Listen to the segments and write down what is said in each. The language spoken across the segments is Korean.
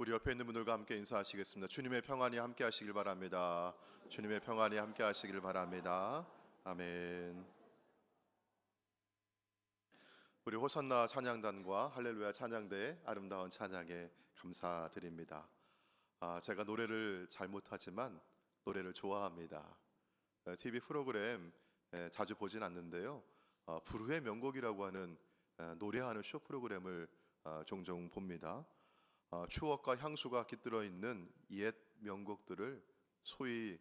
우리 옆에 있는 분들과 함께 인사하시겠습니다. 주님의 평안이 함께 하시길 바랍니다. 주님의 평안이 함께 하시길 바랍니다. 아멘. 우리 호산나 찬양단과 할렐루야 찬양대의 아름다운 찬양에 감사드립니다. 제가 노래를 잘 못하지만 노래를 좋아합니다. TV 프로그램 자주 보진 않는데요. 불후의 명곡이라고 하는 노래하는 쇼 프로그램을 종종 봅니다. 추억과 향수가 깃들어 있는 옛 명곡들을 소위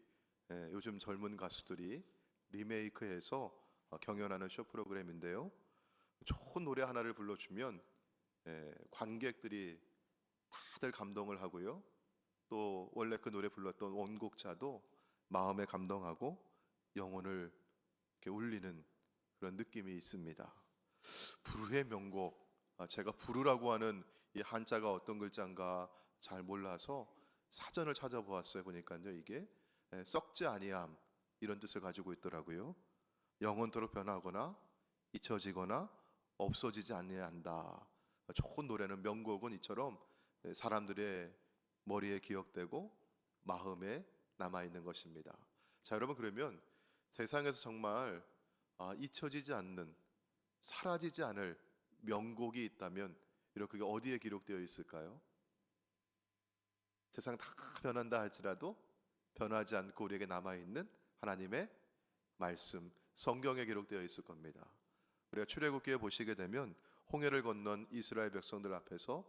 요즘 젊은 가수들이 리메이크해서 경연하는 쇼 프로그램인데요. 좋은 노래 하나를 불러주면 관객들이 다들 감동을 하고요. 또 원래 그 노래 불렀던 원곡자도 마음에 감동하고 영혼을 이렇게 울리는 그런 느낌이 있습니다. 불후의 명곡, 제가 불후라고 하는 이 한자가 어떤 글자인가 잘 몰라서 사전을 찾아보았어요. 보니까요, 이게 썩지 아니함 이런 뜻을 가지고 있더라고요. 영원토록 변하거나 잊혀지거나 없어지지 아니한다. 좋은 노래는, 명곡은 이처럼 사람들의 머리에 기억되고 마음에 남아있는 것입니다. 자, 여러분, 그러면 세상에서 정말 잊혀지지 않는, 사라지지 않을 명곡이 있다면 이렇게 어디에 기록되어 있을까요? 세상 다 변한다 할지라도 변하지 않고 우리에게 남아있는 하나님의 말씀, 성경에 기록되어 있을 겁니다. 우리가 출애굽기에 보시게 되면 홍해를 건넌 이스라엘 백성들 앞에서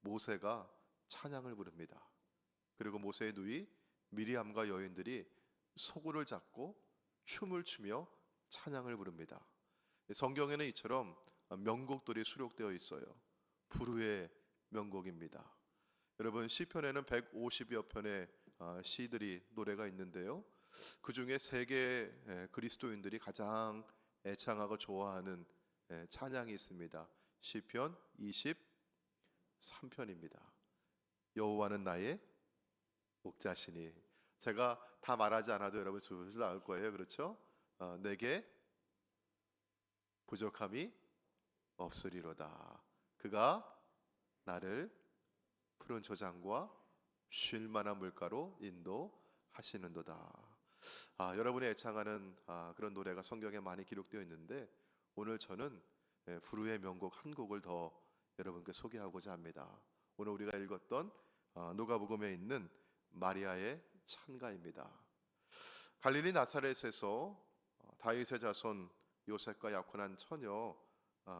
모세가 찬양을 부릅니다. 그리고 모세의 누이 미리암과 여인들이 소구를 잡고 춤을 추며 찬양을 부릅니다. 성경에는 이처럼 명곡들이 수록되어 있어요. 불후의 명곡입니다. 여러분, 시편에는 150여 편의 시들이, 노래가 있는데요. 그 중에 세계 그리스도인들이 가장 애창하고 좋아하는 찬양이 있습니다. 시편 23편입니다. 여호와는 나의 목자시니. 제가 다 말하지 않아도 여러분 줄줄 나올 거예요. 그렇죠? 내게 부족함이 없으리로다. 그가 나를 푸른 초장과 쉴 만한 물가로 인도하시는도다. 여러분이 애창하는 그런 노래가 성경에 많이 기록되어 있는데, 오늘 저는 불후의 명곡 한 곡을 더 여러분께 소개하고자 합니다. 오늘 우리가 읽었던 누가복음에 있는 마리아의 찬가입니다. 갈릴리 나사렛에서 다윗의 자손 요셉과 약혼한 처녀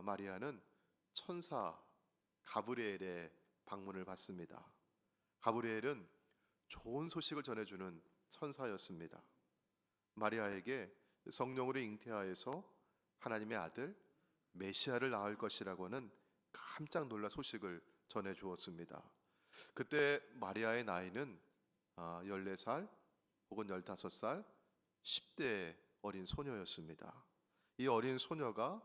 마리아는 천사 가브리엘의 방문을 받습니다. 가브리엘은 좋은 소식을 전해주는 천사였습니다. 마리아에게 성령으로 잉태하여서 하나님의 아들 메시아를 낳을 것이라고 하는 깜짝 놀랄 소식을 전해주었습니다. 그때 마리아의 나이는 14살 혹은 15살 10대 어린 소녀였습니다. 이 어린 소녀가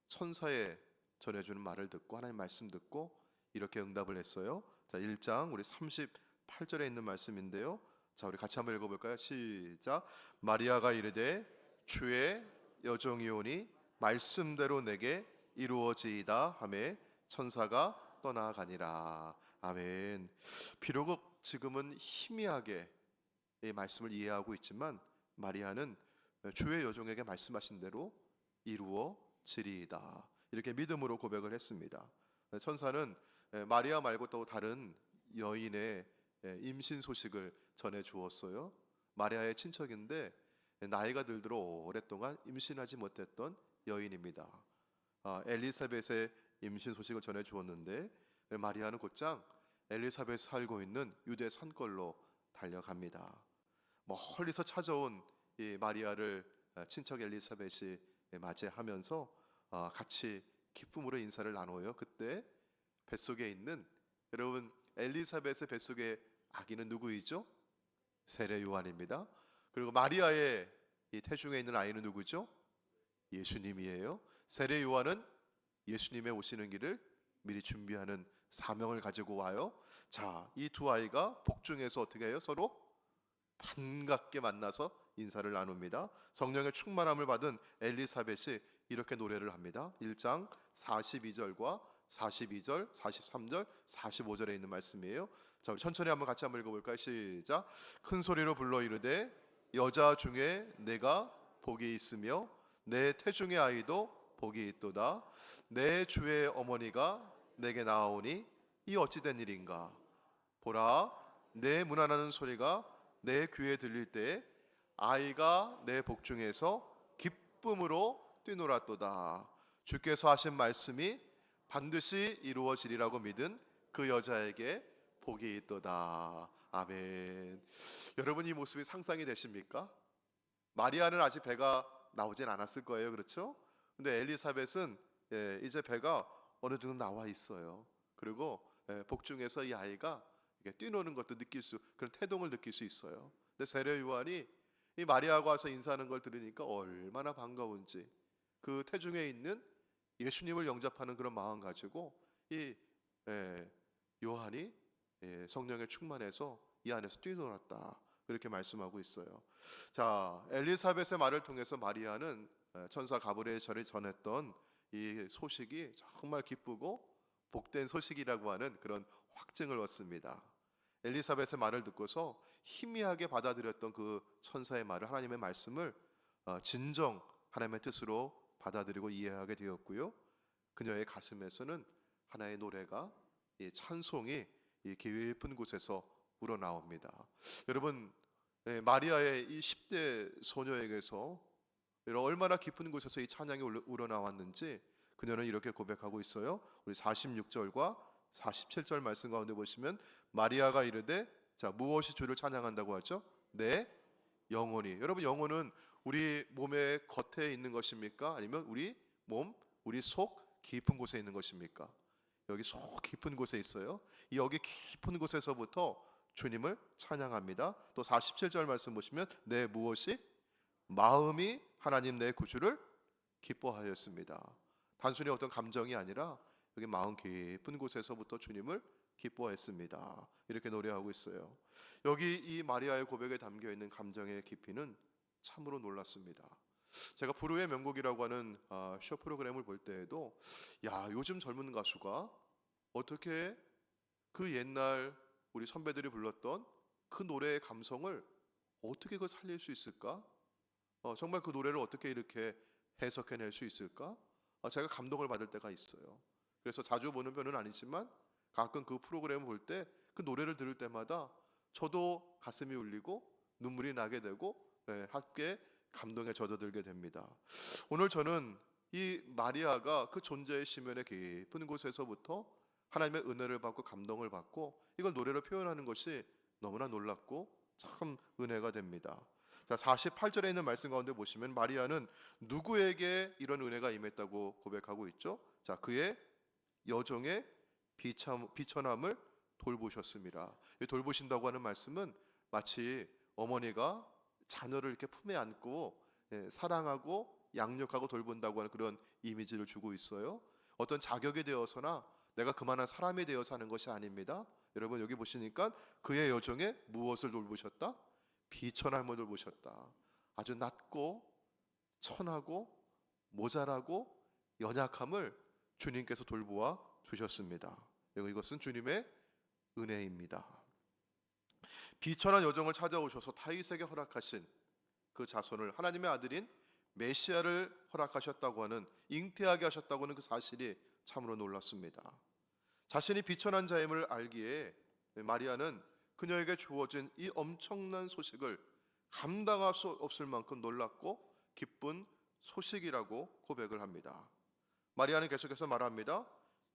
천사의 전해주는 말을 듣고, 하나님 말씀 듣고 이렇게 응답을 했어요. 자, 1장 우리 38절에 있는 말씀인데요. 자, 우리 같이 한번 읽어볼까요? 시작. 마리아가 이르되 주의 여종이오니 말씀대로 내게 이루어지이다 하매 천사가 떠나가니라. 아멘. 비록 지금은 희미하게 이 말씀을 이해하고 있지만 마리아는 주의 여종에게 말씀하신 대로 이루어지리이다, 이렇게 믿음으로 고백을 했습니다. 천사는 마리아 말고 또 다른 여인의 임신 소식을 전해 주었어요. 마리아의 친척인데 나이가 들도록 오랫동안 임신하지 못했던 여인입니다. 엘리사벳의 임신 소식을 전해 주었는데 마리아는 곧장 엘리사벳 살고 있는 유대 산골로 달려갑니다. 멀리서 찾아온 이 마리아를 친척 엘리사벳이 맞이하면서 같이 기쁨으로 인사를 나눠요. 그때 뱃속에 있는, 여러분, 엘리사벳의 뱃속에 아기는 누구이죠? 세례 요한입니다. 그리고 마리아의 이 태중에 있는 아이는 누구죠? 예수님이에요. 세례 요한은 예수님의 오시는 길을 미리 준비하는 사명을 가지고 와요. 자, 이 두 아이가 복중에서 어떻게 해요? 서로 반갑게 만나서 인사를 나눕니다. 성령의 충만함을 받은 엘리사벳이 이렇게 노래를 합니다. 1장 42절과 42절, 43절, 45절에 있는 말씀이에요. 자, 우리 천천히 같이 한번 읽어볼까요? 시작. 큰 소리로 불러 이르되 여자 중에 내가 복이 있으며 내 태중의 아이도 복이 있도다. 내 주의 어머니가 내게 나아오니 이 어찌된 일인가. 보라, 내 문안하는 소리가 내 귀에 들릴 때에 아이가 내 복중에서 기쁨으로 뛰놀았도다. 주께서 하신 말씀이 반드시 이루어지리라고 믿은 그 여자에게 복이 있도다. 아멘. 여러분, 이 모습이 상상이 되십니까? 마리아는 아직 배가 나오진 않았을 거예요, 그렇죠? 근데 엘리사벳은 이제 배가 어느 정도 나와 있어요. 그리고 복중에서 이 아이가 뛰노는 것도 그런 태동을 느낄 수 있어요. 근데 세례 요한이 이 마리아가 와서 인사하는 걸 들으니까 얼마나 반가운지, 그 태중에 있는 예수님을 영접하는 그런 마음 가지고 이 요한이 성령에 충만해서 이 안에서 뛰놀았다, 그렇게 말씀하고 있어요. 자, 엘리사벳의 말을 통해서 마리아는 천사 가브리엘이 전했던 이 소식이 정말 기쁘고 복된 소식이라고 하는 그런 확증을 얻습니다. 엘리사벳의 말을 듣고서 희미하게 받아들였던 그 천사의 말을, 하나님의 말씀을 진정 하나님의 뜻으로 받아들이고 이해하게 되었고요. 그녀의 가슴에서는 하나의 노래가, 찬송이 이 깊은 곳에서 우러나옵니다. 여러분, 마리아의 이 10대 소녀에게서 얼마나 깊은 곳에서 이 찬양이 우러나왔는지 그녀는 이렇게 고백하고 있어요. 우리 46절과 47절 말씀 가운데 보시면 마리아가 이르되, 자, 무엇이 주를 찬양한다고 하죠? 내 영혼이. 여러분, 영혼은 우리 몸의 겉에 있는 것입니까? 아니면 우리 몸, 우리 속 깊은 곳에 있는 것입니까? 여기 속 깊은 곳에 있어요. 여기 깊은 곳에서부터 주님을 찬양합니다. 또 47절 말씀 보시면 내 무엇이 마음이 하나님 내 구주를 기뻐하였습니다. 단순히 어떤 감정이 아니라 여기 마음 깊은 곳에서부터 주님을 기뻐했습니다. 이렇게 노래하고 있어요. 여기 이 마리아의 고백에 담겨 있는 감정의 깊이는 참으로 놀랐습니다. 제가 불후의 명곡이라고 하는 쇼 프로그램을 볼 때에도, 야, 요즘 젊은 가수가 어떻게 그 옛날 우리 선배들이 불렀던 그 노래의 감성을 어떻게 그걸 살릴 수 있을까? 정말 그 노래를 어떻게 이렇게 해석해낼 수 있을까? 제가 감동을 받을 때가 있어요. 그래서 자주 보는 편은 아니지만 가끔 그 프로그램을 볼 때 그 노래를 들을 때마다 저도 가슴이 울리고 눈물이 나게 되고 함께 감동에 젖어들게 됩니다. 오늘 저는 이 마리아가 그 존재의 심연의 깊은 곳에서부터 하나님의 은혜를 받고 감동을 받고 이걸 노래로 표현하는 것이 너무나 놀랍고 참 은혜가 됩니다. 자, 48절에 있는 말씀 가운데 보시면 마리아는 누구에게 이런 은혜가 임했다고 고백하고 있죠? 자, 그의 여종의 비천함을 돌보셨습니다. 이 돌보신다고 하는 말씀은 마치 어머니가 자녀를 이렇게 품에 안고 사랑하고 양육하고 돌본다고 하는 그런 이미지를 주고 있어요. 어떤 자격이 되어서나 내가 그만한 사람이 되어서 하는 것이 아닙니다. 여러분, 여기 보시니까 그의 여종의 무엇을 돌보셨다? 비천함을 돌보셨다. 아주 낮고 천하고 모자라고 연약함을 주님께서 돌보아 주셨습니다. 이것은 주님의 은혜입니다. 비천한 여종을 찾아오셔서 다윗에게 허락하신 그 자손을, 하나님의 아들인 메시아를 허락하셨다고 하는, 잉태하게 하셨다고 하는 그 사실이 참으로 놀랐습니다. 자신이 비천한 자임을 알기에 마리아는 그녀에게 주어진 이 엄청난 소식을 감당할 수 없을 만큼 놀랍고 기쁜 소식이라고 고백을 합니다. 마리아는 계속해서 말합니다.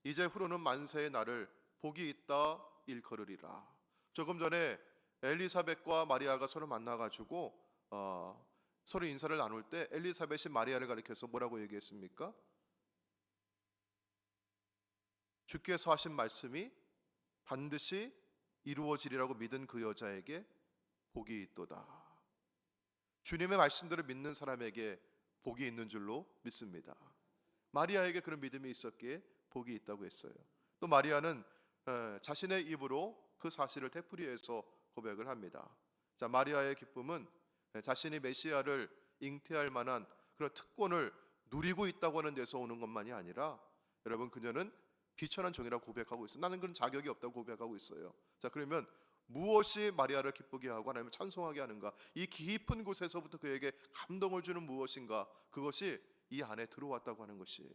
이제 후로는 만세의 날을 복이 있다 일컬으리라. 조금 전에 엘리사벳과 마리아가 서로 만나가지고 서로 인사를 나눌 때 엘리사벳이 마리아를 가리켜서 뭐라고 얘기했습니까? 주께서 하신 말씀이 반드시 이루어지리라고 믿은 그 여자에게 복이 있도다. 주님의 말씀대로 믿는 사람에게 복이 있는 줄로 믿습니다. 마리아에게 그런 믿음이 있었기에 복이 있다고 했어요. 또 마리아는 자신의 입으로 그 사실을 되풀이해서 고백을 합니다. 자, 마리아의 기쁨은 자신이 메시아를 잉태할 만한 그런 특권을 누리고 있다고 하는 데서 오는 것만이 아니라, 여러분, 그녀는 비천한 종이라고 고백하고 있어요. 나는 그런 자격이 없다고 고백하고 있어요. 자, 그러면 무엇이 마리아를 기쁘게 하고 하나님을 찬송하게 하는가? 이 깊은 곳에서부터 그에게 감동을 주는 무엇인가? 그것이 이 안에 들어왔다고 하는 것이에요.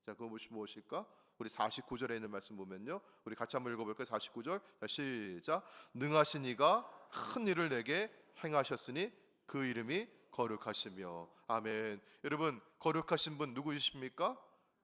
자, 그것이 무엇일까? 우리 49절에 있는 말씀 보면요, 우리 같이 한번 읽어볼까요? 49절, 자, 시작. 능하신 이가 큰 일을 내게 행하셨으니 그 이름이 거룩하시며. 아멘. 여러분, 거룩하신 분 누구이십니까?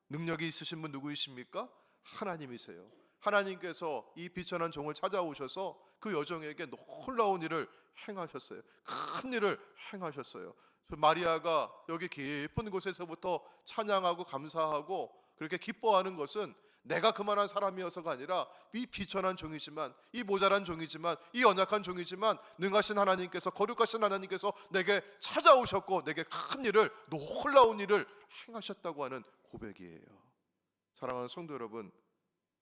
능력이 있으신 분 누구이십니까? 하나님이세요. 하나님께서 이 비천한 종을 찾아오셔서 그 여종에게 놀라운 일을 행하셨어요. 큰 일을 행하셨어요. 마리아가 여기 깊은 곳에서부터 찬양하고 감사하고 그렇게 기뻐하는 것은 내가 그만한 사람이어서가 아니라 이 비천한 종이지만, 이 모자란 종이지만, 이 연약한 종이지만 능하신 하나님께서, 거룩하신 하나님께서 내게 찾아오셨고 내게 큰 일을, 놀라운 일을 행하셨다고 하는 고백이에요. 사랑하는 성도 여러분,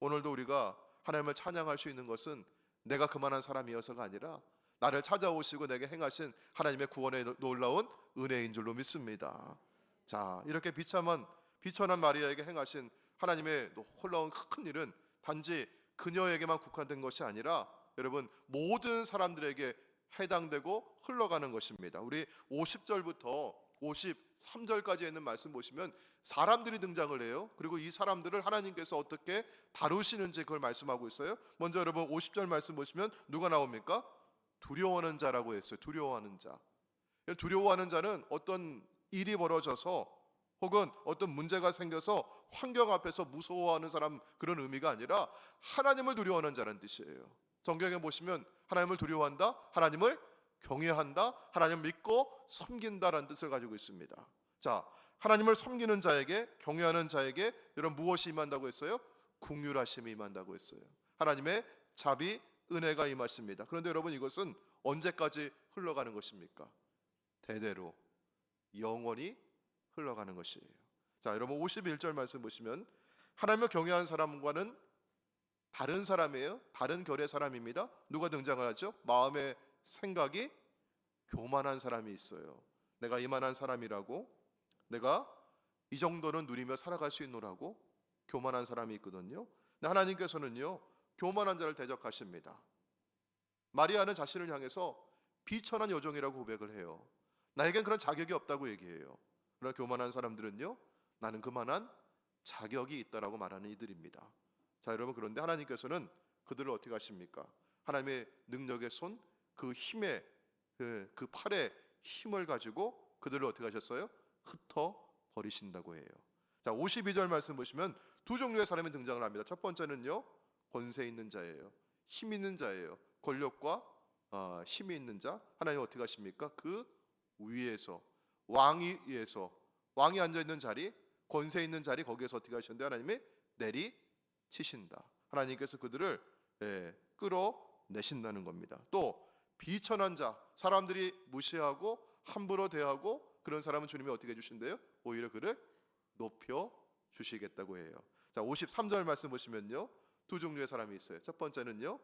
오늘도 우리가 하나님을 찬양할 수 있는 것은 내가 그만한 사람이어서가 아니라 나를 찾아오시고 내게 행하신 하나님의 구원의 놀라운 은혜인 줄로 믿습니다. 자, 이렇게 비천한 마리아에게 행하신 하나님의 놀라운 큰 일은 단지 그녀에게만 국한된 것이 아니라 여러분 모든 사람들에게 해당되고 흘러가는 것입니다. 우리 50절부터 53절까지 있는 말씀 보시면 사람들이 등장을 해요. 그리고 이 사람들을 하나님께서 어떻게 다루시는지 그걸 말씀하고 있어요. 먼저 여러분 50절 말씀 보시면 누가 나옵니까? 두려워하는 자라고 했어요. 두려워하는 자. 두려워하는 자는 어떤 일이 벌어져서 혹은 어떤 문제가 생겨서 환경 앞에서 무서워하는 사람, 그런 의미가 아니라 하나님을 두려워하는 자라는 뜻이에요. 성경에 보시면 하나님을 두려워한다, 하나님을 경외한다, 하나님을 믿고 섬긴다라는 뜻을 가지고 있습니다. 자, 하나님을 섬기는 자에게, 경외하는 자에게 여러분 무엇이 임한다고 했어요? 긍휼하심이 임한다고 했어요. 하나님의 자비, 은혜가 임하십니다. 그런데 여러분 이것은 언제까지 흘러가는 것입니까? 대대로 영원히 흘러가는 것이에요. 자, 여러분 51절 말씀 보시면 하나님을 경외하는 사람과는 다른 사람이에요. 다른 결의 사람입니다. 누가 등장을 하죠? 마음의 생각이 교만한 사람이 있어요. 내가 이만한 사람이라고, 내가 이 정도는 누리며 살아갈 수 있노라고 교만한 사람이 있거든요. 근데 하나님께서는요, 교만한 자를 대적하십니다. 마리아는 자신을 향해서 비천한 여종이라고 고백을 해요. 나에겐 그런 자격이 없다고 얘기해요. 그러나 교만한 사람들은요, 나는 그만한 자격이 있다라고 말하는 이들입니다. 자, 여러분, 그런데 하나님께서는 그들을 어떻게 하십니까? 하나님의 능력의 손, 그 힘의 그 팔의 힘을 가지고 그들을 어떻게 하셨어요? 흩어 버리신다고 해요. 자, 52절 말씀 보시면 두 종류의 사람이 등장을 합니다. 첫 번째는요, 권세 있는 자예요. 힘 있는 자예요. 권력과 힘이 있는 자. 하나님 어떻게 하십니까? 그 위에서, 왕이 위에서, 왕이 앉아 있는 자리, 권세 있는 자리, 거기에서 어떻게 하시는데 하나님이 내리치신다. 하나님께서 그들을 끌어내신다는 겁니다. 또 비천한 자, 사람들이 무시하고 함부로 대하고 그런 사람은 주님이 어떻게 해주신대요? 오히려 그를 높여 주시겠다고 해요. 자, 53절 말씀 보시면요, 두 종류의 사람이 있어요. 첫 번째는요,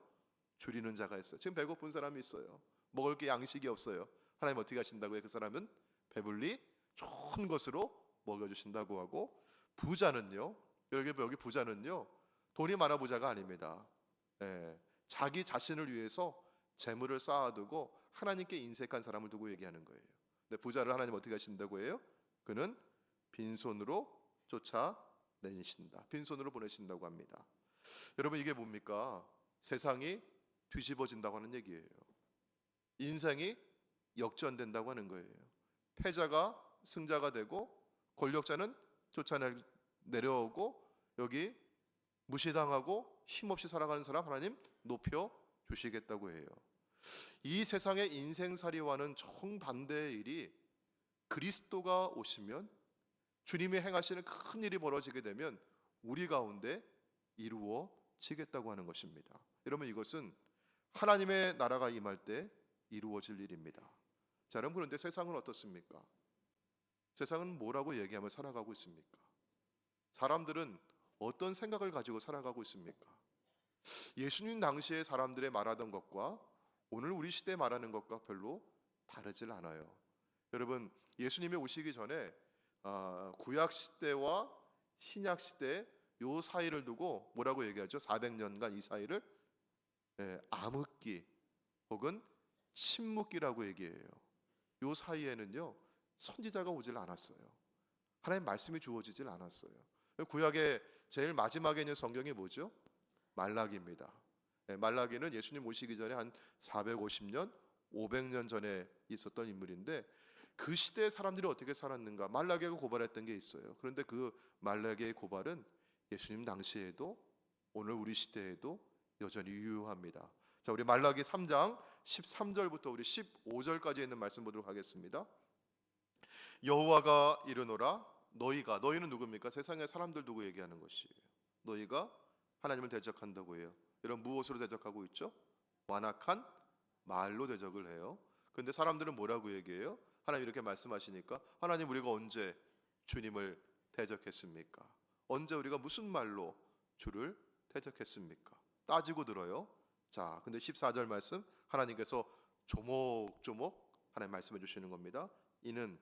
줄이는 자가 있어요. 지금 배고픈 사람이 있어요. 먹을 게 양식이 없어요. 하나님 어떻게 하신다고요? 그 사람은 배불리 좋은 것으로 먹여주신다고 하고, 부자는요, 여기 부자는요, 돈이 많아 부자가 아닙니다. 자기 자신을 위해서 재물을 쌓아두고 하나님께 인색한 사람을 두고 얘기하는 거예요. 근데 부자를 하나님 어떻게 하신다고 해요? 그는 빈손으로 쫓아내신다. 빈손으로 보내신다고 합니다. 여러분, 이게 뭡니까? 세상이 뒤집어진다고 하는 얘기예요. 인생이 역전된다고 하는 거예요. 패자가 승자가 되고 권력자는 쫓아내려오고 여기 무시당하고 힘없이 살아가는 사람 하나님 높여 주시겠다고 해요. 이 세상의 인생살이와는 정반대의 일이 그리스도가 오시면, 주님이 행하시는 큰 일이 벌어지게 되면 우리 가운데 이루어지겠다고 하는 것입니다. 여러분, 이것은 하나님의 나라가 임할 때 이루어질 일입니다. 자, 여러분, 그런데 세상은 어떻습니까? 세상은 뭐라고 얘기하며 살아가고 있습니까? 사람들은 어떤 생각을 가지고 살아가고 있습니까? 예수님 당시에 사람들의 말하던 것과 오늘 우리 시대에 말하는 것과 별로 다르질 않아요. 여러분, 예수님이 오시기 전에 구약 시대와 신약 시대 요 사이를 두고 뭐라고 얘기하죠? 400년간 이 사이를 암흑기 혹은 침묵기라고 얘기해요. 요 사이에는요 선지자가 오질 않았어요. 하나님 말씀이 주어지질 않았어요. 구약의 제일 마지막에 있는 성경이 뭐죠? 말라기입니다. 말라기는 예수님 오시기 전에 한 450년, 500년 전에 있었던 인물인데 그 시대의 사람들이 어떻게 살았는가? 말라기가 고발했던 게 있어요. 그런데 그 말라기의 고발은 예수님 당시에도 오늘 우리 시대에도 여전히 유효합니다. 자, 우리 말라기 3장 13절부터 우리 15절까지 있는 말씀 보도록 하겠습니다. 여호와가 이르노라 너희는 누굽니까? 세상의 사람들 두고 얘기하는 것이에요. 너희가 하나님을 대적한다고 해요. 이런 무엇으로 대적하고 있죠? 완악한 말로 대적을 해요. 근데 사람들은 뭐라고 얘기해요? 하나님 이렇게 말씀하시니까 하나님 우리가 언제 주님을 대적했습니까? 언제 우리가 무슨 말로 주를 대적했습니까? 따지고 들어요. 자, 근데 14절 말씀 하나님께서 조목조목 하나님 말씀해 주시는 겁니다. 이는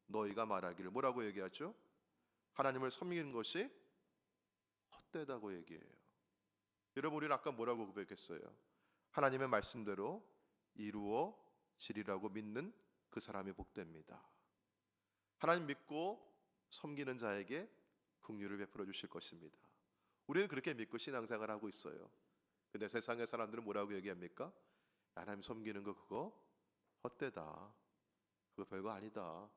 너희가 말하기를 뭐라고 얘기하죠? 하나님을 섬기는 것이 헛되다고 얘기해요. 여러분 우리는 아까 뭐라고 고백했어요? 하나님의 말씀대로 이루어지리라고 믿는 그 사람이 복됩니다. 하나님 믿고 섬기는 자에게 긍휼을 베풀어 주실 것입니다. 우리는 그렇게 믿고 신앙생활을 하고 있어요. 근데 세상의 사람들은 뭐라고 얘기합니까? 하나님 섬기는 거 그거 헛되다. 그거 별거 아니다.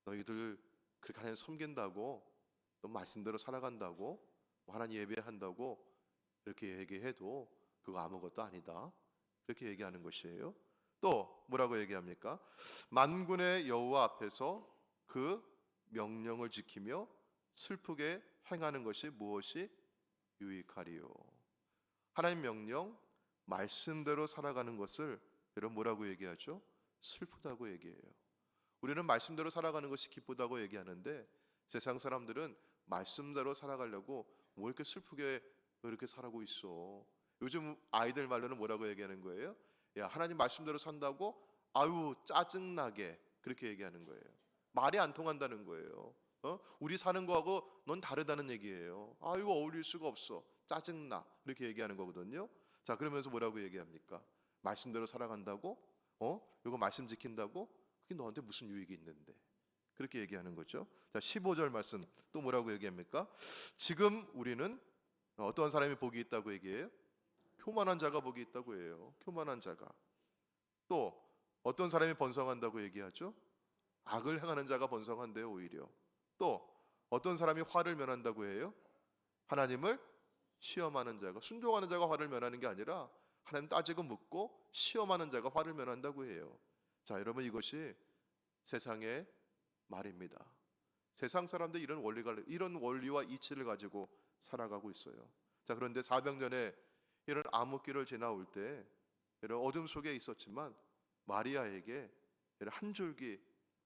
너희들 그렇게 하나님 섬긴다고 너 말씀대로 살아간다고 하나님 예배한다고 이렇게 얘기해도 그거 아무것도 아니다. 그렇게 얘기하는 것이에요. 또 뭐라고 얘기합니까? 만군의 여호와 앞에서 그 명령을 지키며 슬프게 행하는 것이 무엇이 유익하리요. 하나님 명령 말씀대로 살아가는 것을 여러분 뭐라고 얘기하죠? 슬프다고 얘기해요. 우리는 말씀대로 살아가는 것이 기쁘다고 얘기하는데 세상 사람들은 말씀대로 살아가려고 뭐 이렇게 슬프게 이렇게 살아고 있어. 요즘 아이들 말로는 뭐라고 얘기하는 거예요? 야, 하나님 말씀대로 산다고 아유 짜증나게 그렇게 얘기하는 거예요. 말이 안 통한다는 거예요. 우리 사는 거하고 넌 다르다는 얘기예요. 아 이거 어울릴 수가 없어. 짜증나. 이렇게 얘기하는 거거든요. 자, 그러면서 뭐라고 얘기합니까? 말씀대로 살아간다고? 이거 말씀 지킨다고? 그게 너한테 무슨 유익이 있는데? 그렇게 얘기하는 거죠. 자, 15절 말씀 또 뭐라고 얘기합니까? 지금 우리는 어떠한 사람이 복이 있다고 얘기해요? 교만한 자가 복이 있다고 해요. 교만한 자가. 또 어떤 사람이 번성한다고 얘기하죠? 악을 행하는 자가 번성한대요. 오히려. 또 어떤 사람이 화를 면한다고 해요? 하나님을 시험하는 자가. 순종하는 자가 화를 면하는 게 아니라 하나님 따지고 묻고 시험하는 자가 화를 면한다고 해요. 자, 여러분 이것이 세상의 말입니다. 세상 사람들 이런 원리와 이치를 가지고 살아가고 있어요. 자, 그런데 400년에 이런 암흑기를 지나올 때 이런 어둠 속에 있었지만 마리아에게 이런 한 줄기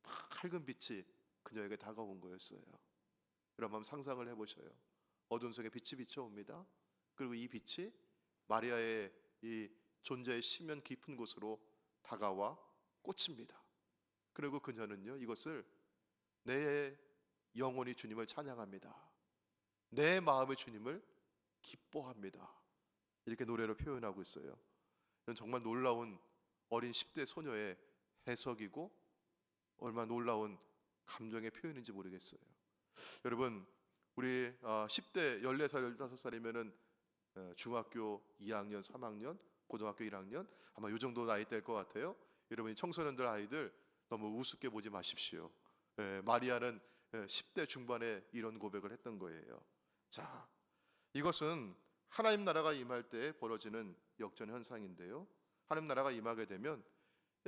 밝은 빛이 그녀에게 다가온 거였어요. 여러분 한번 상상을 해보셔요. 어둠 속에 빛이 비춰옵니다. 그리고 이 빛이 마리아의 이 존재의 심연 깊은 곳으로 다가와 꽂힙니다. 그리고 그녀는요 이것을 내 영혼이 주님을 찬양합니다. 내 마음이 주님을 기뻐합니다. 이렇게 노래로 표현하고 있어요. 이건 정말 놀라운 어린 10대 소녀의 해석이고 얼마나 놀라운 감정의 표현인지 모르겠어요. 여러분 우리 10대 14살 15살이면은 중학교 2학년 3학년 고등학교 1학년 아마 이 정도 나이 될 것 같아요. 여러분 청소년들 아이들 너무 우습게 보지 마십시오. 마리아는 10대 중반에 이런 고백을 했던 거예요. 자, 이것은 하나님 나라가 임할 때 벌어지는 역전 현상인데요. 하나님 나라가 임하게 되면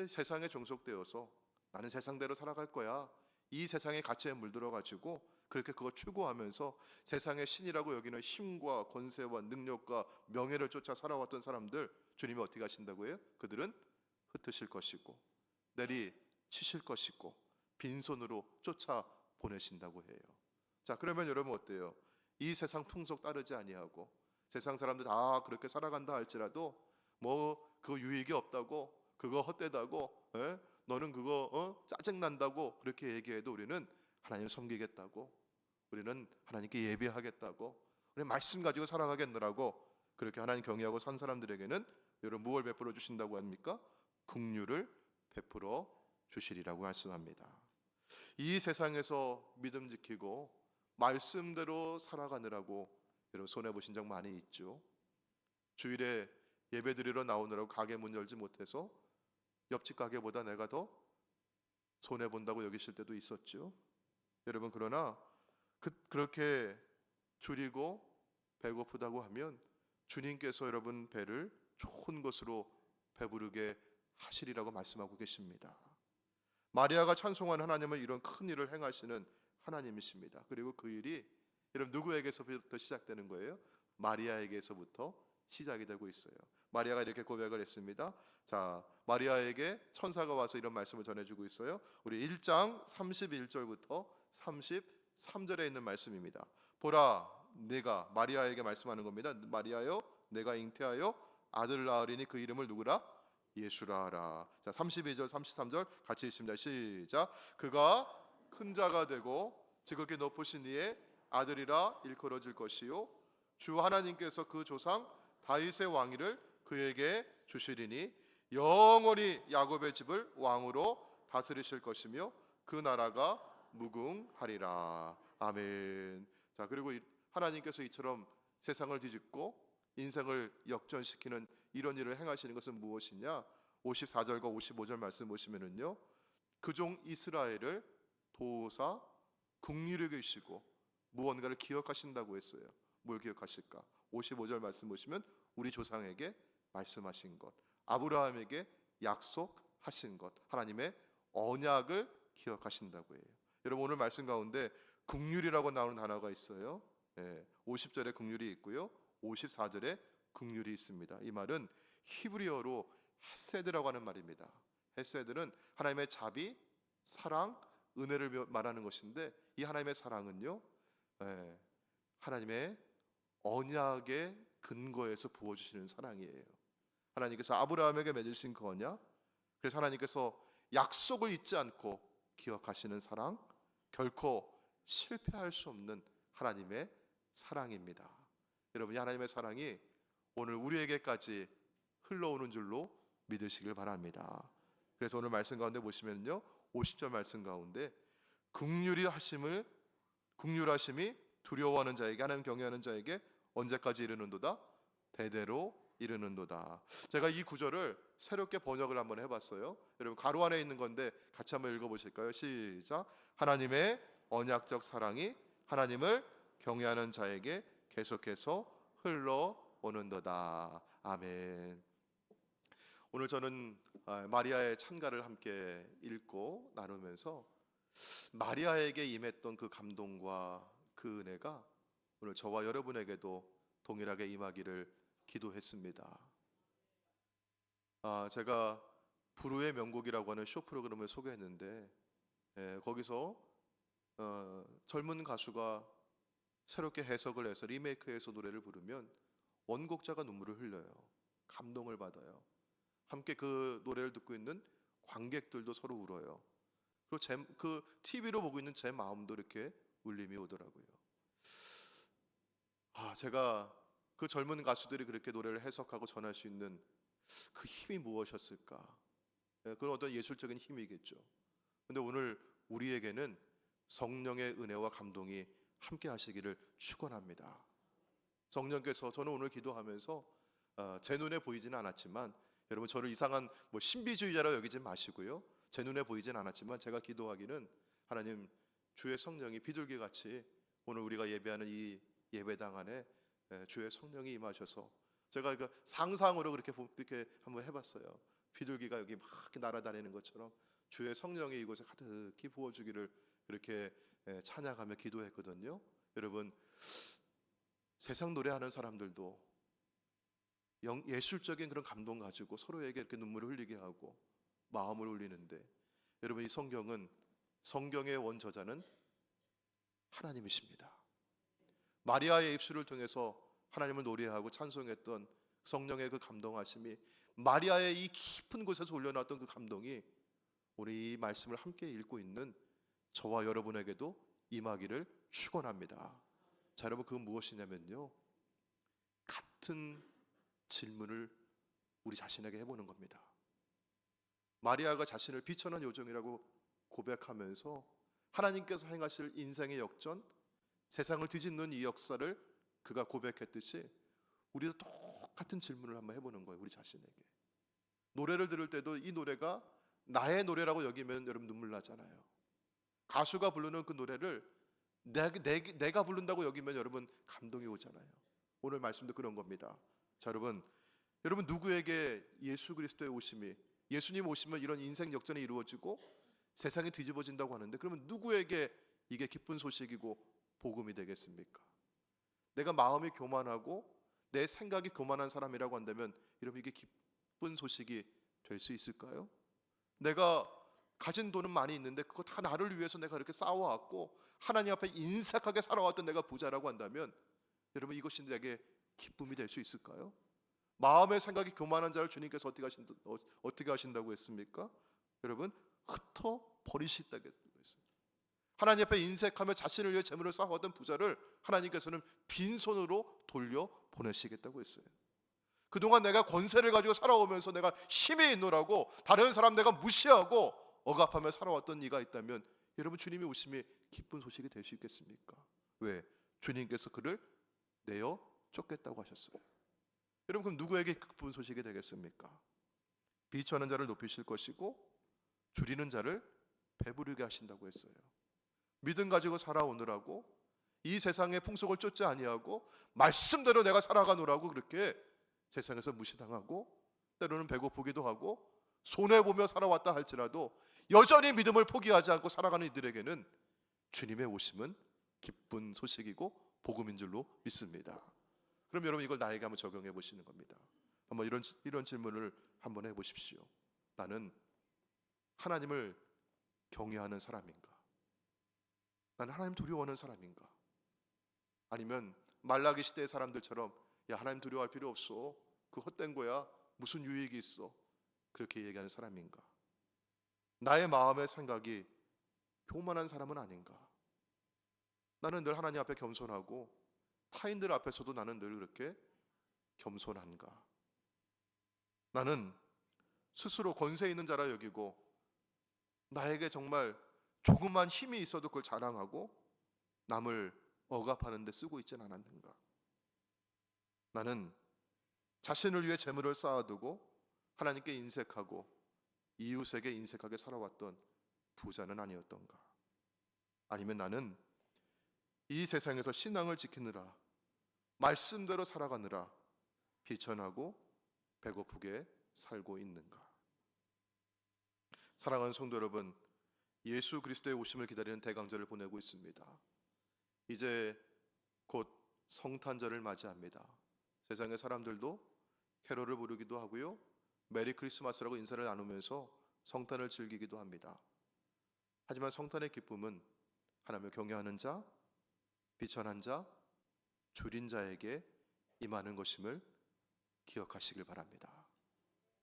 세상에 종속되어서 나는 세상대로 살아갈 거야. 이 세상의 가치에 물들어 가지고 그렇게 그거 추구하면서 세상의 신이라고 여기는 힘과 권세와 능력과 명예를 쫓아 살아왔던 사람들 주님이 어떻게 하신다고 해요? 그들은 흩으실 것이고 내리치실 것이고 빈손으로 쫓아 보내신다고 해요. 자, 그러면 여러분 어때요? 이 세상 풍속 따르지 아니하고 세상 사람들 다 그렇게 살아간다 할지라도 뭐 그거 유익이 없다고 그거 헛되다고 너는 그거 짜증난다고 그렇게 얘기해도 우리는 하나님 섬기겠다고 우리는 하나님께 예배하겠다고 우리 말씀 가지고 살아가겠노라고 그렇게 하나님 경외하고 산 사람들에게는 여러분 무엇을 베풀어 주신다고 합니까? 긍휼을 베풀어 주시리라고 말씀합니다. 이 세상에서 믿음 지키고 말씀대로 살아가느라고 여러분 손해 보신 적 많이 있죠. 주일에 예배 드리러 나오느라고 가게 문 열지 못해서 옆집 가게보다 내가 더 손해 본다고 여기실 때도 있었죠. 여러분 그러나 그렇게 줄이고 배고프다고 하면 주님께서 여러분 배를 좋은 것으로 배부르게 하시리라고 말씀하고 계십니다. 마리아가 찬송하는 하나님은 이런 큰 일을 행하시는 하나님이십니다. 그리고 그 일이 여러분 누구에게서부터 시작되는 거예요? 마리아에게서부터 시작이 되고 있어요. 마리아가 이렇게 고백을 했습니다. 자, 마리아에게 천사가 와서 이런 말씀을 전해주고 있어요. 우리 1장 31절부터 33절에 있는 말씀입니다. 보라, 내가 마리아에게 말씀하는 겁니다. 마리아여, 내가 잉태하여 아들을 낳으리니 그 이름을 누구라? 예수라 하라. 자, 32절 33절 같이 읽습니다. 시작. 그가 큰 자가 되고 지극히 높으신 이의 아들이라 일컬어질 것이요 주 하나님께서 그 조상 다윗의 왕위를 그에게 주시리니 영원히 야곱의 집을 왕으로 다스리실 것이며 그 나라가 무궁하리라. 아멘. 자, 그리고 하나님께서 이처럼 세상을 뒤집고 인생을 역전시키는 이런 일을 행하시는 것은 무엇이냐? 54절과 55절 말씀 보시면은요, 그 종 이스라엘을 도우사 긍휼히 여기시고 무언가를 기억하신다고 했어요. 뭘 기억하실까? 55절 말씀 보시면 우리 조상에게 말씀하신 것, 아브라함에게 약속하신 것, 하나님의 언약을 기억하신다고 해요. 여러분 오늘 말씀 가운데 긍휼이라고 나오는 단어가 있어요. 50절에 긍휼이 있고요, 54절에 긍휼이 있습니다. 이 말은 히브리어로 헤세드라고 하는 말입니다. 헤세드는 하나님의 자비, 사랑, 은혜를 말하는 것인데 이 하나님의 사랑은요, 하나님의 언약의 근거에서 부어주시는 사랑이에요. 하나님께서 아브라함에게 맺으신 그 언약, 그래서 하나님께서 약속을 잊지 않고 기억하시는 사랑, 결코 실패할 수 없는 하나님의 사랑입니다. 여러분, 이 하나님의 사랑이 오늘 우리에게까지 흘러오는 줄로 믿으시길 바랍니다. 그래서 오늘 말씀 가운데 보시면요, 50절 말씀 가운데 긍휼하심이 두려워하는 자에게, 하나님 경외하는 자에게 언제까지 이르는도다? 대대로 이르는도다. 제가 이 구절을 새롭게 번역을 한번 해봤어요. 여러분 가로 안에 있는 건데 같이 한번 읽어보실까요? 시작. 하나님의 언약적 사랑이 하나님을 경외하는 자에게 계속해서 흘러오는도다. 아멘. 오늘 저는 마리아의 찬가를 함께 읽고 나누면서 마리아에게 임했던 그 감동과 그 은혜가 오늘 저와 여러분에게도 동일하게 임하기를 기도했습니다. 제가 부르의 명곡이라고 하는 쇼 프로그램을 소개했는데 거기서 젊은 가수가 새롭게 해석을 해서 리메이크해서 노래를 부르면 원곡자가 눈물을 흘려요. 감동을 받아요. 함께 그 노래를 듣고 있는 관객들도 서로 울어요. 그리고 그 TV로 보고 있는 제 마음도 이렇게 울림이 오더라고요. 제가 그 젊은 가수들이 그렇게 노래를 해석하고 전할 수 있는 그 힘이 무엇이었을까? 그건 어떤 예술적인 힘이겠죠. 근데 오늘 우리에게는 성령의 은혜와 감동이 함께 하시기를 축원합니다. 성령께서, 저는 오늘 기도하면서 제 눈에 보이지는 않았지만, 여러분 저를 이상한 신비주의자로 여기지 마시고요, 제 눈에 보이진 않았지만 제가 기도하기는 하나님 주의 성령이 비둘기같이 오늘 우리가 예배하는 이 예배당 안에 주의 성령이 임하셔서, 제가 그 상상으로 그렇게 한번 해봤어요. 비둘기가 여기 막 날아다니는 것처럼 주의 성령이 이곳에 가득히 부어주기를 그렇게 찬양하며 기도했거든요. 여러분 세상 노래하는 사람들도 예술적인 그런 감동 가지고 서로에게 이렇게 눈물을 흘리게 하고 마음을 울리는데, 여러분 이 성경은, 성경의 원저자는 하나님이십니다. 마리아의 입술을 통해서 하나님을 노래하고 찬송했던 성령의 그 감동하심이, 마리아의 이 깊은 곳에서 올려놨던 그 감동이 우리 이 말씀을 함께 읽고 있는 저와 여러분에게도 임하기를 축원합니다. 자, 여러분, 그건 무엇이냐면요, 같은 질문을 우리 자신에게 해보는 겁니다. 마리아가 자신을 비천한 요정이라고 고백하면서 하나님께서 행하실 인생의 역전, 세상을 뒤집는 이 역사를 그가 고백했듯이 우리도 똑같은 질문을 한번 해보는 거예요. 우리 자신에게. 노래를 들을 때도 이 노래가 나의 노래라고 여기면 여러분 눈물 나잖아요. 가수가 부르는 그 노래를 내가 부른다고 여기면 여러분 감동이 오잖아요. 오늘 말씀도 그런 겁니다. 자, 여러분 누구에게 예수 그리스도의 오심이, 예수님 오시면 이런 인생 역전이 이루어지고 세상이 뒤집어진다고 하는데, 그러면 누구에게 이게 기쁜 소식이고 복음이 되겠습니까? 내가 마음이 교만하고 내 생각이 교만한 사람이라고 한다면 여러분, 이게 기쁜 소식이 될 수 있을까요? 내가 가진 돈은 많이 있는데 그거 다 나를 위해서 내가 이렇게 쌓아왔고 하나님 앞에 인색하게 살아왔던 내가 부자라고 한다면 여러분, 이것이 내게 기쁨이 될 수 있을까요? 마음의 생각이 교만한 자를 주님께서 어떻게 하신다고 했습니까? 여러분, 흩어 버리시다고 했어요. 하나님 앞에 인색하며 자신을 위해 재물을 쌓아왔던 부자를 하나님께서는 빈손으로 돌려 보내시겠다고 했어요. 그동안 내가 권세를 가지고 살아오면서 내가 힘이 있노라고 다른 사람 내가 무시하고 억압하며 살아왔던 이가 있다면 여러분, 주님이 오심이 기쁜 소식이 될 수 있겠습니까? 왜? 주님께서 그를 내어 쫓겠다고 하셨어요. 여러분, 그럼 누구에게 기쁜 소식이 되겠습니까? 비천한 자를 높이실 것이고 줄이는 자를 배부르게 하신다고 했어요. 믿음 가지고 살아오느라고 이 세상의 풍속을 쫓지 아니하고 말씀대로 내가 살아가노라고 그렇게 세상에서 무시당하고 때로는 배고프기도 하고 손해보며 살아왔다 할지라도 여전히 믿음을 포기하지 않고 살아가는 이들에게는 주님의 오심은 기쁜 소식이고 복음인 줄로 믿습니다. 그럼 여러분, 이걸 나에게 한번 적용해 보시는 겁니다. 한번 이런 질문을 한번 해보십시오. 나는 하나님을 경외하는 사람인가? 나는 하나님 두려워하는 사람인가? 아니면 말라기 시대의 사람들처럼 야, 하나님 두려워할 필요 없어, 그 헛된 거야, 무슨 유익이 있어, 그렇게 얘기하는 사람인가? 나의 마음의 생각이 교만한 사람은 아닌가? 나는 늘 하나님 앞에 겸손하고 타인들 앞에서도 나는 늘 그렇게 겸손한가? 나는 스스로 권세 있는 자라 여기고 나에게 정말 조그만 힘이 있어도 그걸 자랑하고 남을 억압하는 데 쓰고 있지는 않았는가? 나는 자신을 위해 재물을 쌓아두고 하나님께 인색하고 이웃에게 인색하게 살아왔던 부자는 아니었던가? 아니면 나는 이 세상에서 신앙을 지키느라 말씀대로 살아가느라 비천하고 배고프게 살고 있는가? 사랑하는 성도 여러분, 예수 그리스도의 오심을 기다리는 대강절을 보내고 있습니다. 이제 곧 성탄절을 맞이합니다. 세상의 사람들도 캐롤을 부르기도 하고요, 메리 크리스마스라고 인사를 나누면서 성탄을 즐기기도 합니다. 하지만 성탄의 기쁨은 하나님을 경외하는 자, 비천한 자, 줄인 자에게 임하는 것임을 기억하시길 바랍니다.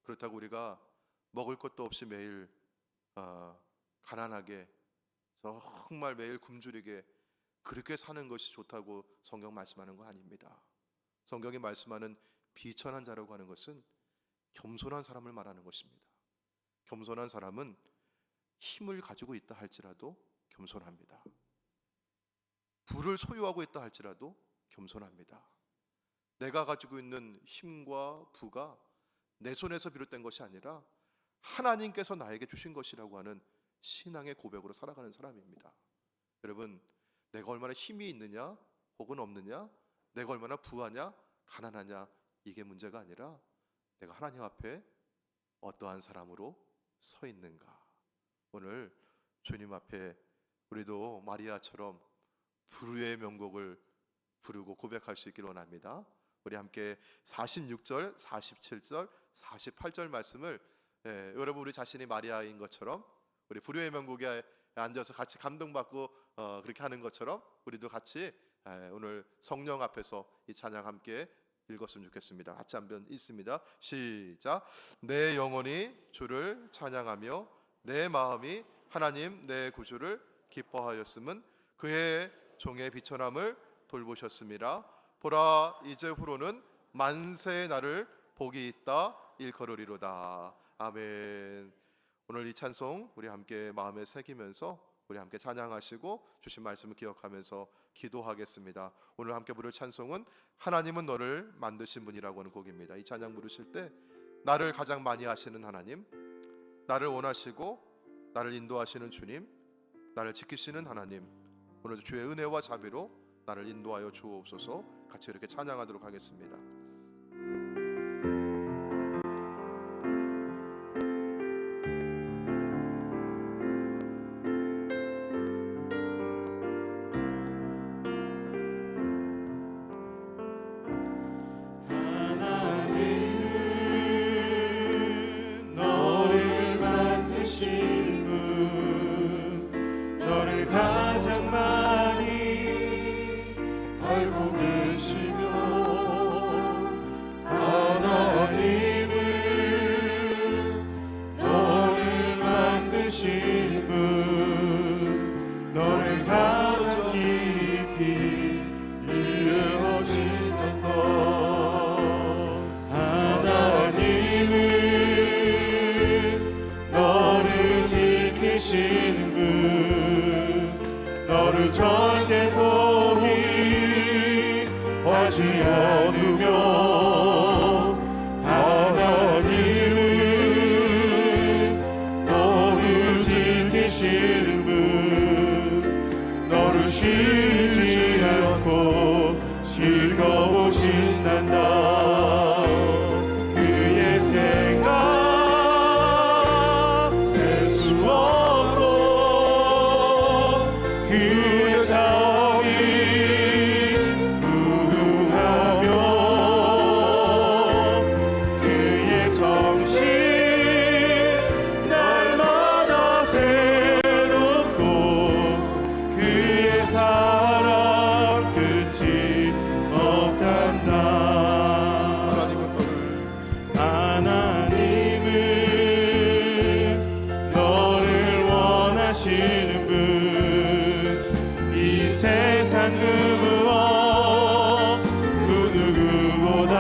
그렇다고 우리가 먹을 것도 없이 매일 가난하게 정말 매일 굶주리게 그렇게 사는 것이 좋다고 성경 말씀하는 거 아닙니다. 성경이 말씀하는 비천한 자라고 하는 것은 겸손한 사람을 말하는 것입니다. 겸손한 사람은 힘을 가지고 있다 할지라도 겸손합니다. 부를 소유하고 있다 할지라도 겸손합니다. 내가 가지고 있는 힘과 부가 내 손에서 비롯된 것이 아니라 하나님께서 나에게 주신 것이라고 하는 신앙의 고백으로 살아가는 사람입니다. 여러분, 내가 얼마나 힘이 있느냐 혹은 없느냐, 내가 얼마나 부하냐 가난하냐, 이게 문제가 아니라 내가 하나님 앞에 어떠한 사람으로 서 있는가. 오늘 주님 앞에 우리도 마리아처럼 불후의 명곡을 부르고 고백할 수 있기를 원합니다. 우리 함께 46절, 47절, 48절 말씀을 여러분, 우리 자신이 마리아인 것처럼 우리 불후의 명곡에 앉아서 같이 감동받고 그렇게 하는 것처럼 우리도 같이 오늘 성령 앞에서 이 찬양 함께 읽었으면 좋겠습니다. 같이 한번 읽습니다. 시작. 내 영혼이 주를 찬양하며 내 마음이 하나님 내 구주를 기뻐하였음은 그의 종의 비천함을 돌보셨습니다. 보라, 이제후로는 만세의 날을 복이 있다 일컬으리로다. 아멘. 오늘 이 찬송 우리 함께 마음에 새기면서 우리 함께 찬양하시고 주신 말씀을 기억하면서 기도하겠습니다. 오늘 함께 부를 찬송은 하나님은 너를 만드신 분이라고 하는 곡입니다. 이 찬양 부르실 때 나를 가장 많이 아시는 하나님, 나를 원하시고 나를 인도하시는 주님, 나를 지키시는 하나님, 오늘도 주의 은혜와 자비로 나를 인도하여 주옵소서. 같이 이렇게 찬양하도록 하겠습니다. 너를 절대 포기하지 않으며 하나님은 너를 지키시는 분 너를 쉬지 않고 지켜보신단다. 그의 생각 셀 수 없고 그의 정의 무궁하며 그의 성실 날마다 새롭고 그의 사랑 끝이 없단다. 하나님은 너를 원하시는 분 이 세상 그 무엇 그 누구보다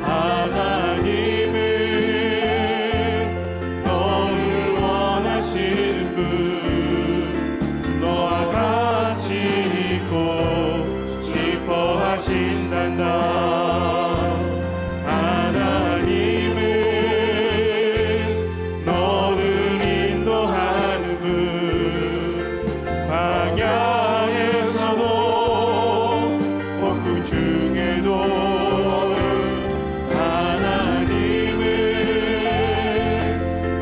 하나님은 너를 원하시는 분 너와 같이 있고 싶어 하신단다. 하나님은 너를 인도하는 분 광야에서도 폭풍 중에도 하나님은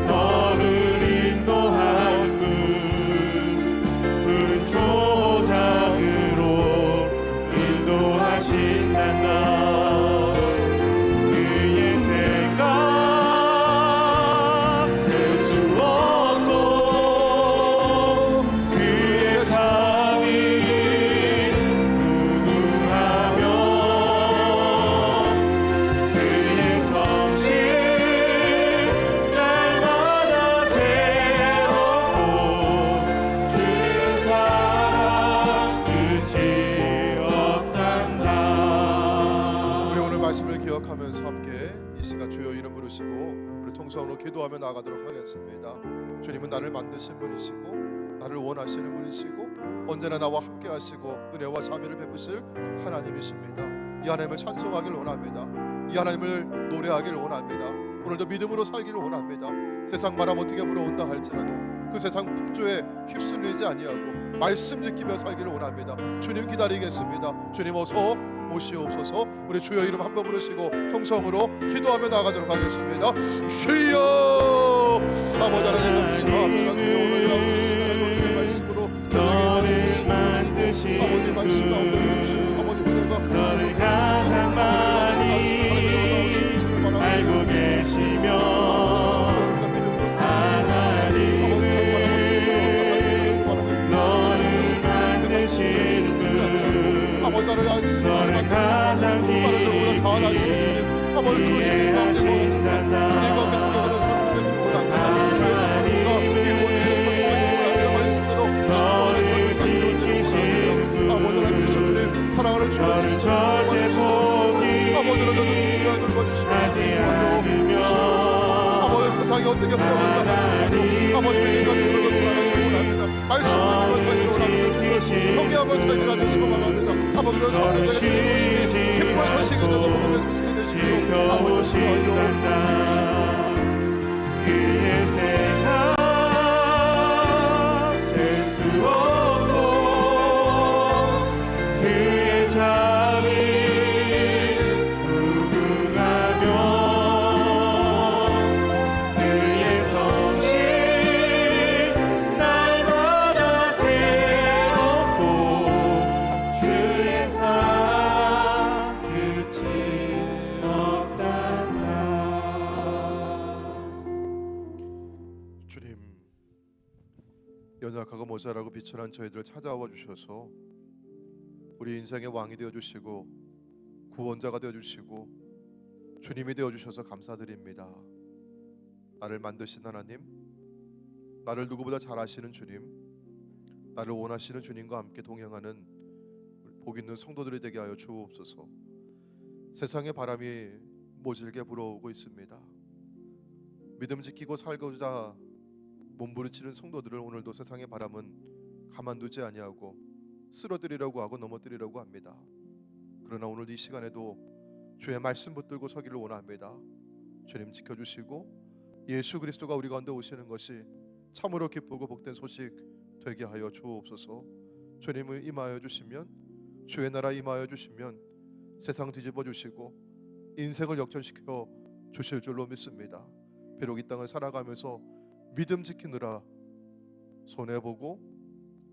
너를 인도하는 분 푸른 초장으로 인도하신단다. 그의 생각 셀 수 없고 그의 자비 무궁하며 그의 성실 날마다 새롭고 주의 사랑 끝이 없단다. 우리 오늘 말씀을 기억하면서 함께 이 시간 주여 이름 부르시고 우리 통성으로 기도하며 나가도록 하겠습니다. 주님은 나를 만드신 분이시고 나를 원하시는 분이시고 언제나 나와 함께 하시고 은혜와 자비를 베푸실 하나님이십니다. 이 하나님을 찬송하길 원합니다. 이 하나님을 노래하길 원합니다. 오늘도 믿음으로 살기를 원합니다. 세상 바람 어떻게 불어온다 할지라도 그 세상 풍조에 휩쓸리지 아니하고 말씀 지키며 살기를 원합니다. 주님 기다리겠습니다. 주님 어서 오시옵소서. 우리 주여 이름 한번 부르시고 통성으로 기도하며 나가도록 하겠습니다. 주여 아버지 하나님 감사합니다. 주여 오늘 이 시간에도 주의 말씀으로 너를 만드신 아버지 말씀 가운데 주시고 아버지 은혜가 너를 가장 많이 알고 계시며 하나님은 너를 만드신 분 너를 가장 이해하신단다. 하나님은 너를 지키시는 분 어떻게 풀어간다 아버님의 인간이 오늘도 살아가기를 원합니다. 말씀을 살기를 원합니다. 주님 경외하며 살기를 소망합니다. 아버지는 성령의 소식이 기쁜 소식이 되고 복음의 소식이 되시고 아버지 주여 그의 생각 셀 수 없고 그의 자비 무궁하며 그의 성실 날마다 새롭고 주의 사랑 끝이 없단다. 주님, 연약하고 모자라고 비천한 저희들을 찾아와 주셔서 우리 인생의 왕이 되어 주시고 구원자가 되어 주시고 주님이 되어 주셔서 감사드립니다. 나를 만드신 하나님, 나를 누구보다 잘 아시는 주님, 나를 원하시는 주님과 함께 동행하는 복 있는 성도들이 되게 하여 주옵소서. 세상의 바람이 모질게 불어오고 있습니다. 믿음 지키고 살고자 몸부림치는 성도들을 오늘도 세상의 바람은 가만두지 아니하고 쓸어들이려고 하고 넘어뜨리려고 합니다. 그러나 오늘 이 시간에도 주의 말씀 붙들고 서기를 원합니다. 주님 지켜주시고 예수 그리스도가 우리 가운데 오시는 것이 참으로 기쁘고 복된 소식 되게 하여 주옵소서. 주님을 임하여 주시면, 주의 나라 임하여 주시면 세상 뒤집어 주시고 인생을 역전시켜 주실 줄로 믿습니다. 비록 이 땅을 살아가면서 믿음 지키느라 손해보고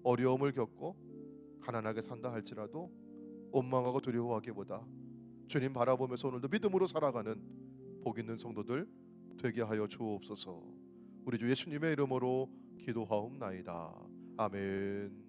어려움을 겪고 가난하게 산다 할지라도 원망하고 두려워하기보다 주님 바라보면서 오늘도 믿음으로 살아가는 복 있는 성도들 되게 하여 주옵소서. 우리 주 예수님의 이름으로 기도하옵나이다. 아멘.